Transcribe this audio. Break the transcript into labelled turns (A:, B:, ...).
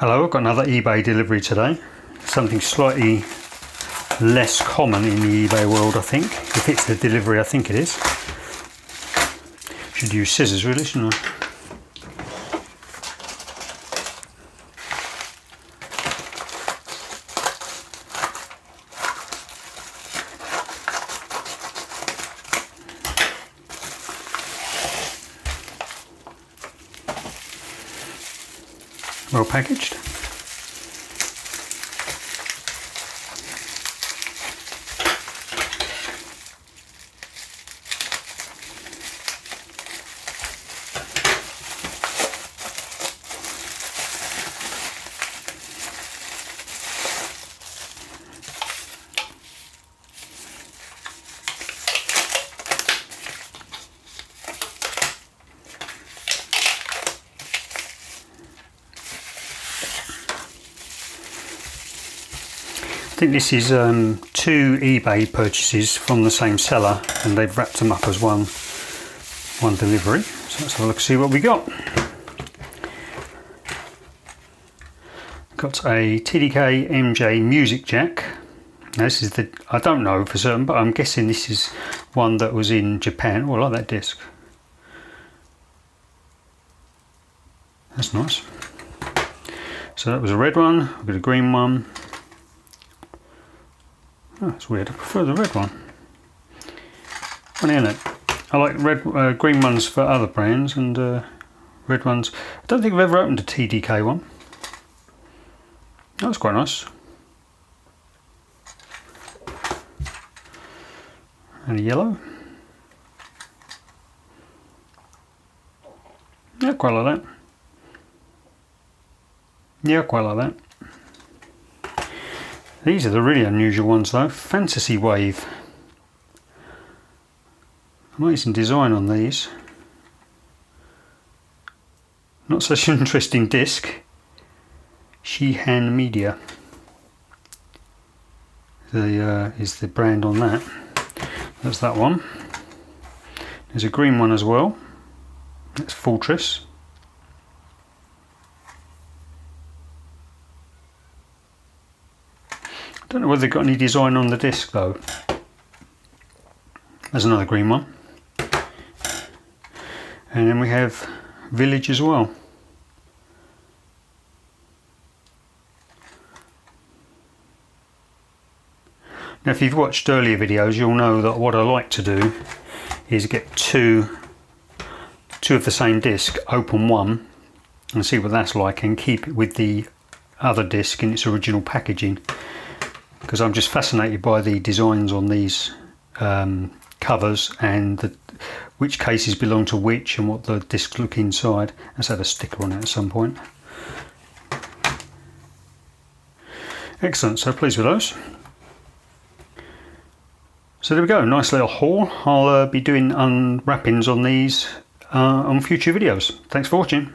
A: Hello, I've got another eBay delivery today. Something slightly less common in the eBay world, I think. If it's the delivery, I think it is. Should use scissors really, shouldn't I? Well packaged. I think this is two eBay purchases from the same seller, and they've wrapped them up as one delivery. So let's have a look and see what we got. Got a TDK MJ music jack. Now this is I don't know for certain, but I'm guessing this is one that was in Japan. Oh, I like that disc. That's nice. So that was a red one. I've got a green one. Oh, that's weird. I prefer the red one. Funny, isn't it? I like red, green ones for other brands, and red ones. I don't think I've ever opened a TDK one. That's quite nice. And a yellow. Yeah, quite like that. Yeah, quite like that. These are the really unusual ones though. Fantasy Wave. Amazing design on these. Not such an interesting disc. Saehan Media is the brand on that. That's that one. There's a green one as well. That's Fortress. Don't know whether they've got any design on the disc though. There's another green one. And then we have Village as well. Now if you've watched earlier videos, you'll know that what I like to do is get two of the same disc, open one and see what that's like, and keep it with the other disc in its original packaging. Because I'm just fascinated by the designs on these covers, and which cases belong to which and what the discs look inside. Let's add a sticker on it at some point. Excellent, so pleased with those. So there we go, nice little haul. I'll be doing unwrappings on these on future videos. Thanks for watching.